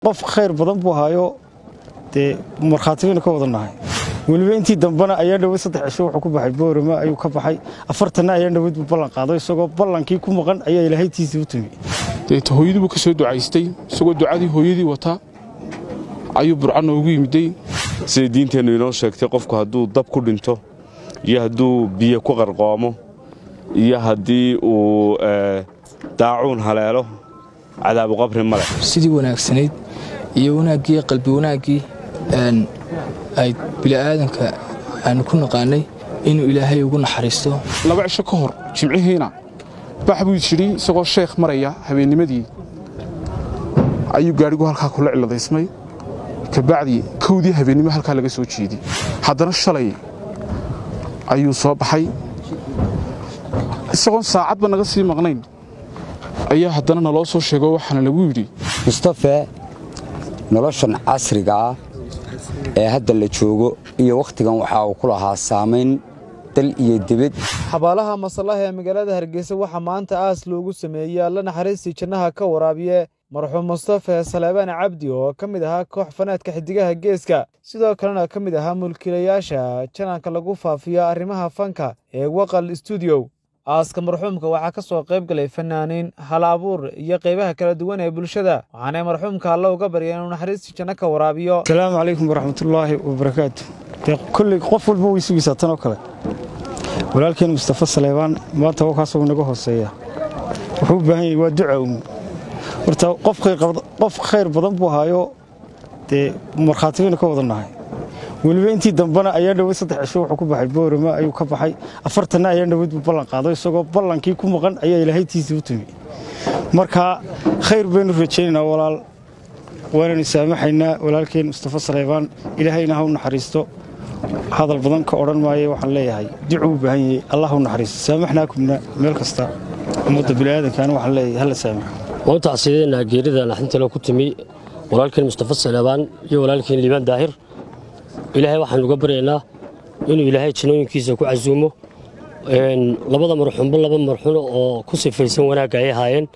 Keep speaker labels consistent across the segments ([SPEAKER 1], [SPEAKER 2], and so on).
[SPEAKER 1] qof khayr badan buu haayo markhaatiina ka wadanahay waliba intii dambana ayaa dhaw 3 cisho wuxuu ku baxay boorama ayuu ka baxay 40 ayaa dhawid ballan qaaday isagoo ballankii ku maqan ayaa ilaahaytiisii u timi
[SPEAKER 2] hooyadii buu ka soo ducaystay isagoo ducadii hooyadii wata ayuu burcano ugu yimiday
[SPEAKER 3] sida diinteenu inoo sheegtay qofku hadduu dab ku dhinto iyo hadduu biyo ku qarqoomo iyo haddii uu daacuun haleelo cadaab qabri male
[SPEAKER 4] sidii wanaagsanayd iyo wanaagii qalbi wanaagii ay bilaadanka aan ku naqaanay inuu ilaahay ugu naxariisto
[SPEAKER 2] 2 cisho ka hor jimcihiina baxbuu jiray isagoo sheekh maraya habeennimadii ayuu gaarigu halka kula ciladaysmay ka bacdi koodii habeennimo halka laga soo jeediyay haddana shalay ayuu soo baxay isagoo saacadba naga sii maqnayn ayaa haddana naloo soo sheego waxaana lagu yidhi
[SPEAKER 5] Mustafa noloshan casriga ah ee hadda la joogo iyo waqtigan waxa uu ku lahaa saameyn dal iyo dibad
[SPEAKER 6] xabaalaha masalaha ee magaalada Hargeysa waxa maanta aas loogu sameeyay alla naxariistii jannaha ka waraabiye marxuum Mustafa Salebaan Cabdi oo kamid ahaa koox fanaadka xidigaha geeska sidoo kalena kamid ahaa mulkiilayaasha channelka lagu faafiyo arrimaha fanka ee Waqal Studio aaska marxuumka waxa ka soo qayb galay fanaaniin hal abuur iyo qaybaha kala duwan ee bulshada waxaana marxuumka alla uga baryay inuu naxariistii janno ka waraabiyo
[SPEAKER 1] assalaamu calaykum waraxmatullaahi wabarakaatuh kulli qof walba way sugisaa tan oo kale walaalkeen Mustafa Salebaan maanta waa kaasoo naga hooseeya wuxuu u baahan yahay waa duco horta qof khayr badan buu haayo markhaatiina ka wadanahay waliba intii dambana ayaa dhaw 3 cisho wuxuu ku baxay boorama ayuu ka baxay 40 ayaa dhawid ballan qaaday isagoo ballankii ku maqan ayaa ilaahaytiisii u timi marka khayr baynu rajaynaynaa walaal waana saamaxaynaa walaalkeen Mustafa Salebaan ilaahayna ha u naxariisto hadal badan ka oran maayo waxaan leeyahay duco u baahan yahay Allah u naxariisto saamaxnaakumna meel kasta umada bilaadankan waxaan leeyahay hal saamax
[SPEAKER 7] wanta asideena geerida naxinta ku timi walaalkeen Mustafa Salebaan iyo walaalkeen Liibaan Daahir ilaahay waxaan uga baryaynaa inuu ilaahay jinooyinkiisa ku casuumo labada marxuumba laba marxuun oo ku sifaysan wanaag ay haayeen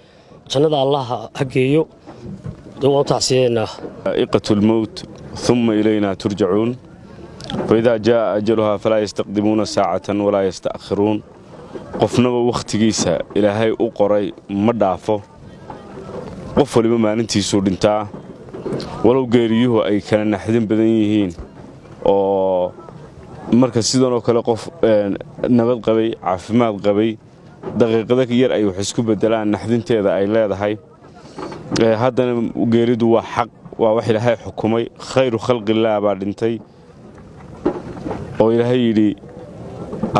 [SPEAKER 7] jannada Allah ha geeyo wanta asideena
[SPEAKER 3] iqatul maut thumma ilayna turja'un فإذا جاء أجلها فلا يستقدمون ساعة ولا يستأخرون قفنا وقتيسا إلهي أقري مدافو قفل بما أنتي سودنتا ولو غيريه أي كان نحدين بدنيهين أو مركز سيدان وكلا قف نبض قبي عافمات قبي دقيقة ير أي وحسكو بدلان نحدين تيدا أي لا هاي هذا غيريدو حق وواحد هاي حكومي خير خلق الله بعد انتي oo ilaahay yiri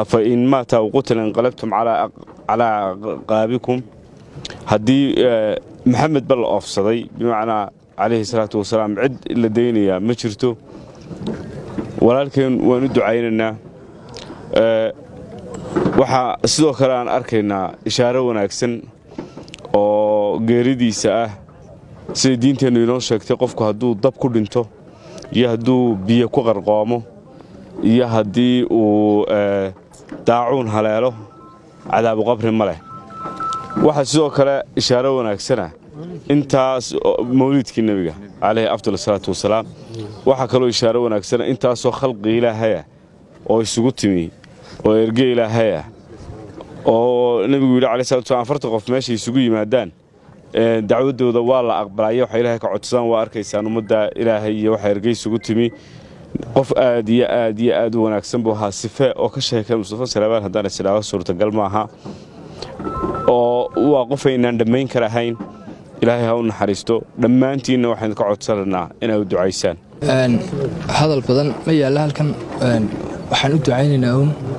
[SPEAKER 3] afa in maata qutlan qalabtum ala qaabikum hadii maxamed bal ofsaday bimaana alayhi salatu wasalaam cid la deynaya ma jirto walaalkeen waanu ducaynaynaa waxa sidoo kale aan arkaynaa ishaaro wanaagsan oo geeridiisa ah sida diinteenu inoo sheegtay qofku hadduu dab ku dhinto iyo hadduu biyo ku qarqoomo iyo haddii uu daacuun haleelo cadaab qabri male waxa sidoo kale ishaaro wanaagsana intaas mawlidkii nabiga alayhi afdal salatu wasalaam waxa kale ishaaro wanaagsana intaas oo khalqi ilaahay oo isugu timi oo ergey ilaahay oo nabigu yiri alayhi salatu wasalaam 40 qof meesha isugu yimaadaan dacwadooda waa la aqbalay waxa ilaahay ka codsan waa arkaysaan umada ilaahay iyo waxa ergey isugu timi qof aad iyo aad wanaagsan buu ahaa sifa oo ka sheekay Mustafa Salebaan hadana sidoo suurtagal ma aha oo waa qof aynaan dhameyn karahayn ilaahay ha u naxariisto dhamaantiina waxaan ka codsanaa inay u ducaysaan
[SPEAKER 4] hadal badan ma yaala halkan waxaan u ducaynaynaa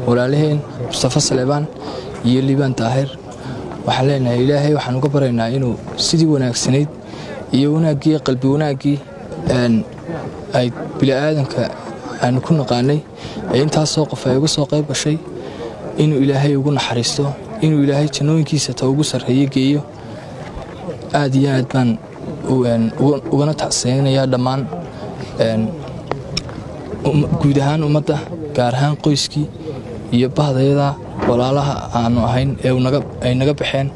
[SPEAKER 4] walaalaheen Mustafa Salebaan iyo Liibaan Daahir waxaan leenahay ilaahay waxaan uga baryaynaa inuu sidii wanaagsanayd iyo wanaagii qalbi wanaagii ay bilaadanka aan ku naqaanay intaas soo qof ay uga soo qayb gashay inuu ilaahay ugu naxariisto inuu ilaahay janooyinkiisa ta ugu sareeyo geeyo aad iyo aad baan uga tacseenayaa dhammaan guud ahaan ummadda gaar ahaan qoyskii iyo bahdayada walaalaha aanu ahayn ee ay naga baxeen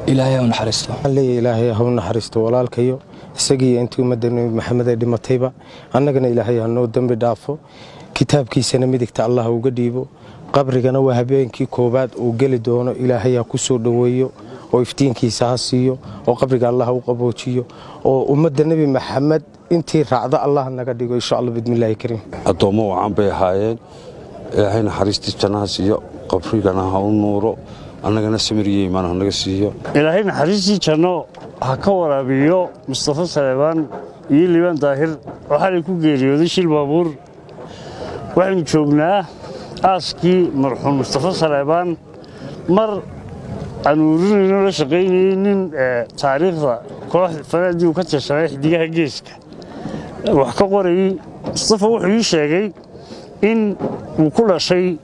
[SPEAKER 4] ilaahay u naxariisto
[SPEAKER 8] ilaahay ha u naxariisto walaalkayo isagii intii ummadda nabi maxamed ay dhimatayba annagana ilaahay ha noo dambi dhaafo kitaabkiisana midigta allah uga dhiibo qabrigana waa habeenkii koobaad uu geli doono ilaahay ha ku soo dhoweeyo oo iftiinkiisa ha siiyo oo qabriga allah u qaboojiyo oo ummadda nabi maxamed intii raacda allah naga dhigo insha Allah bidmillaahi kariim
[SPEAKER 9] adoomo waxaan bay ahaayeen ilaahay naxariistii jannaha siiyo qabrigana ha u nuuro annagana samiriye iimaan naga siiyo
[SPEAKER 10] ilaahay naxariistii janno ha ka waraabiyo Mustafa Saleebaan iyo Liibaan Daahir waxa ku geeriyooday shil baabuur waxaan joognaa aaskii marxuum Mustafa Saleebaan mar anuurinayno la shaqaynaynin taariikhda koox fanaadii ka tirsanay xidigaha geeska wax ka qoray Mustafa wuxuu sheegay in uu ku dhashay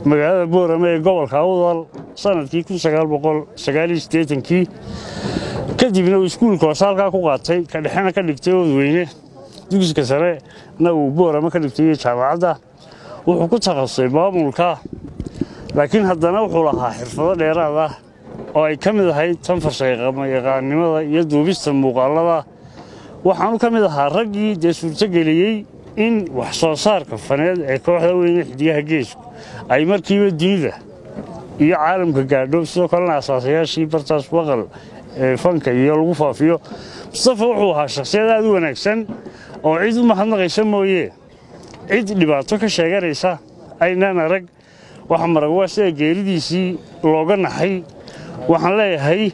[SPEAKER 10] magaalada Boorama ee gobolka Awdal sanadkii 1989 kadibna uu iskuulka hoosaalka ku qaatay ka dhaxana ka dhigtay Oodweyne dugsiga sare na uu Boorama ka dhigtay jaamacadda wuxuu ku takhasusay maamulka laakiin haddana wuxuu lahaa xirfado dheeraad ah oo ay ka mid ahayd tan farshaxanimada iyo duubista muuqaalada waxaanu ka mid ahaa raggii suurtageliyay in wax soo saarka faneed ee kooxda weyn xidigaha geesku ay markiiba dunida iyo caalamka gaadho sidoo kalena asaasayaashii bartaas waqal fanka iyo lagu faafiyo Mustafa wuxuu ahaa shakhsiyad aad u wanaagsan oo cid u mahadnaqaysa mooyee cid dhibaato ka sheeganaysa aynaan arag waxa maragwa sida geeridiisii looga naxay waxaan leeyahay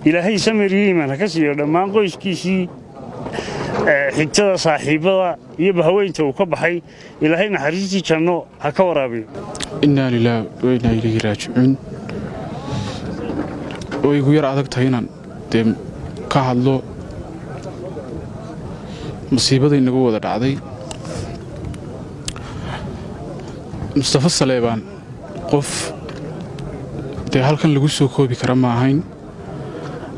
[SPEAKER 10] ilaahay samiriye iimaan ka siiyo dhammaan qoyskiisii xigtada saaxiibada iyo bahweynta uu ka baxay ilaahay naxariistii janno ha ka waraabiyo
[SPEAKER 2] inna lillahi wa inna ilayhi raaji'uun oo igu yar adag tahay inaan ka hadlo musiibada inagu wada dhacday Mustafa Saleebaan qof halkan lagu soo koobi kara ma ahayn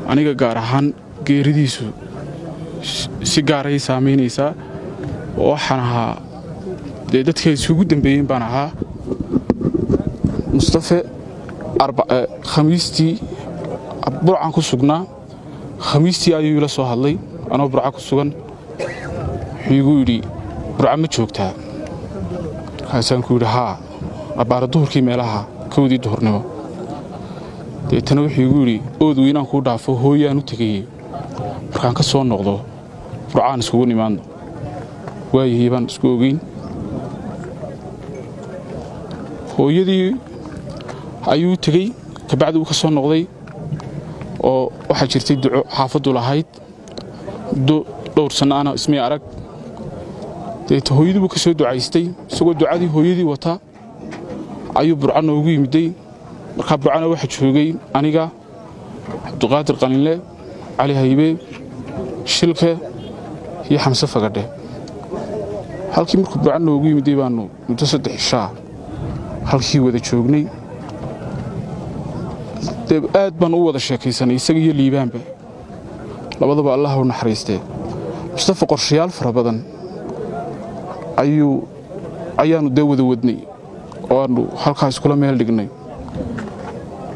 [SPEAKER 2] aniga gaar ahaan geeridiisu si gaar ay saameynaysaa waxaan ahaa dadka isugu dambeeyeen baan ahaa Mustafa khamiistii burcan ku sugnaa khamiistii ayuu ila soo hadlay anoo burca ku sugan wuxuu igu yidhi burca ma joogtaa kaasaan ku yidhi haa abaara duhurkii meelaha kowdii duhurnimo deetana wuxuu igu yidhi Oodweynaan kuu dhaafo hooyaan u tegayey markaan ka soo noqdo burcaan iskugu nimaadno waayihii baan isku ogeyn hooyadii ayuu tegey kabacdi uu ka soo noqday oo waxaa jirtay duco xaafaddu lahayd dhowr sano ana ismay arag deeta hooyadii buu ka soo ducaystay isagoo ducadii hooyadii wata ayuu burca noogu yimiday markaa burcana waxa joogay aniga Cabdiqaadir Qalinle Cali Haybe Shilke iyo Xamse Fagadhe halkii markuu burca noogu yimiday baanu muddo 3 cishaa halkii wada joognay aad baan u wada sheekaysanay isaga iyo Liibaanba labadaba Allah u naxariistay Mustafa qorshayaal fara badan ayaanu wada wadnay oo aanu halkaas kula meel dhignay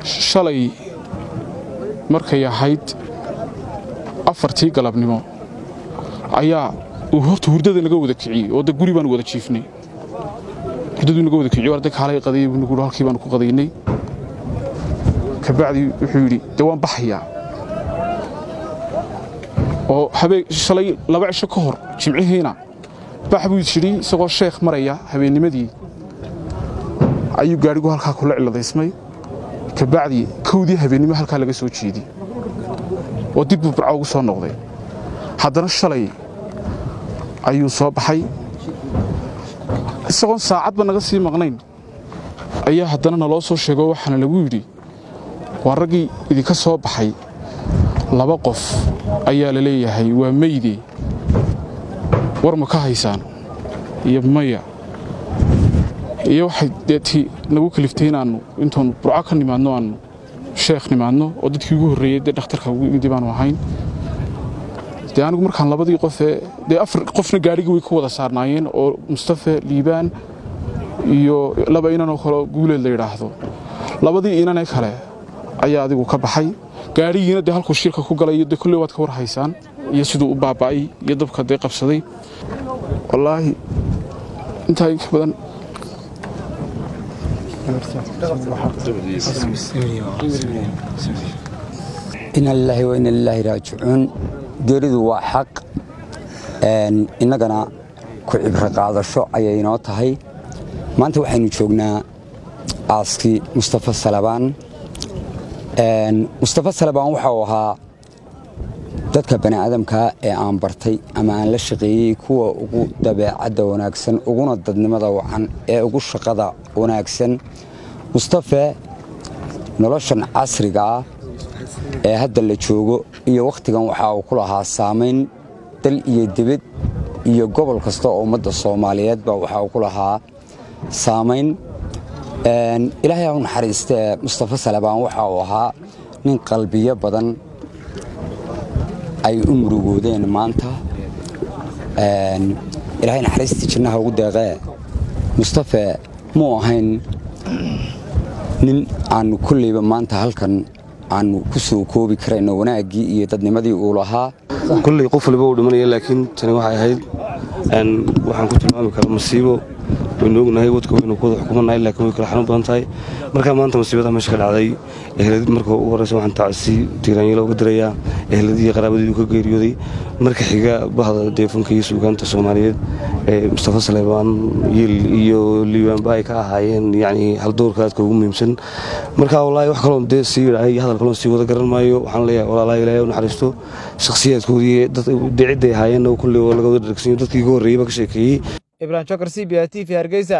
[SPEAKER 2] shalay markay ahayd 4tii galabnimo ayaa uu horta hurdada naga wada kiciyay oo guri baan wada jiifnay hurdadu naga wada kiciyay arday kaalay qadayay buu nagu halkii baan ku qadaynay kabacdi wuxuu yiri waan baxayaa oo shalay 2 cisho ka hor jimcihiina baxbuu yiri isagoo sheekh maraya habeennimadii ayuu gaarigu halka ku laciladaysmay kabacdi kowdii habeenimo halka laga soo jeediyay oo dib u burca ugu soo noqday haddana shalay ayuu soo baxay isagoo saacadba naga sii maqnayn ayaa haddana naloo soo sheego waxaana lagu yidhi waa raggii idinka soo baxay 2 qof ayaa la leeyahay waa meeyde war ma ka haysaan iyo maya iyo waxay deetii nagu kaliftay inaanu intoon burca ka nimaadno aanu sheekh nimaadno oo dadkii ugu horreeyay dhakhtarka ugu imid baan ahayn anigu markaan 2 qof 4 qofna gaariga way ku wada saarnaayeen oo Mustafa Liibaan iyo 2 inan oo kale guuleed la yiraahdo 2 inan kale ayaa adigu ka baxay gaarigiina dee halkuu shirka ku galay iyo dee kulley waad ka war haysaan iyo siduu u baaba'ay iyo dabka dee qabsaday wallaahi intaa inka badan
[SPEAKER 5] ina lillahi wa ina ilaahi raajicuun geeridu waa xaq innagana ku cibro qaadasho ayay inoo tahay maanta waxaynu joognaa aaskii Mustafa Salebaan Mustafa Salebaan waxa uu ahaa dadka bani'aadamka ee aan bartay ama aan la shaqeeyay kuwa ugu dabeecadda wanaagsan uguna dadnimada wacan ee ugu shaqada wanaagsan Mustafa noloshan casriga ah ee hadda la joogo iyo waqtigan waxa uu ku lahaa saameyn dal iyo dibad iyo gobol kasta oo ummadda Soomaaliyeed ba waxa uu ku lahaa saameyn ilaahay ha u naxariistee Mustafa Salebaan waxa uu ahaa nin qalbiyo badan ay u murugoodeen maanta ilaahay naxariista jannaha ugu deeqee Mustafa muu ahayn nin aan kulleyba maanta halkan aan ku soo koobi karayno wanaagii iyo dadnimadii uu lahaa
[SPEAKER 11] kulley qof walba uu dhimanaya laakiin tani waxay ahayd waxaan ku tilmaami karaa masiibo waynu ognahay wadka waynu ku xukumanahay laakiin way kala xanuun badan tahay marka maanta masiibada meesha ka dhacday eheladii marka ugu horeysa waxaan tacsi tiiraanyalo uga dirayaa eheladii iyo qaraabadii uu ka geeriyooday marka xiga bahda deefanka iyo suugaanta Soomaaliyeed ee Mustafa Salebaan iyo Liibaan Baay ka ahaayeen yani hal doorkaadka ugu muhiimsan marka wallaahi wax kale oo dee sii yiraahday hadal kale oo sii wada garan maayo waxaan leeyahay walaalahay Ilaahay u naxariisto shakhsiyaadkoodii dad ciiday ahaayeen oo kulli oo laga wada dhagsan dadkii ugu horeeyay ka sheekeeyay
[SPEAKER 6] Ibrahim Chokar CBA TV Hargeysa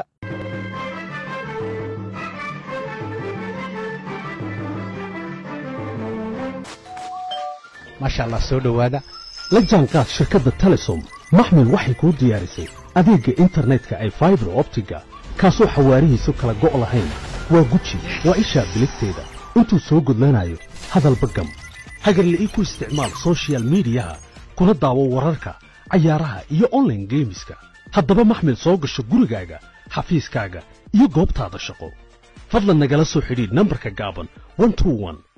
[SPEAKER 12] ما شاء الله سو دhowaada la jaanqaad shirkadda Telesom maxmil waxay ku diyaarisay adeega internetka ay fiber optiga kaasoo xawaarihiisu kala go' lahayn waa guji waa isha biligteeda intuu soo gudlanayo hadalba gam hagarlii ku isticmaal social media kuna daawo wararka ciyaaraha iyo online gameska haddaba maxmil soo gasho gurigaaga xafiiskaaga iyo goobtaada shaqo fadlan nagala soo xidhiidh nambarka gaaban 121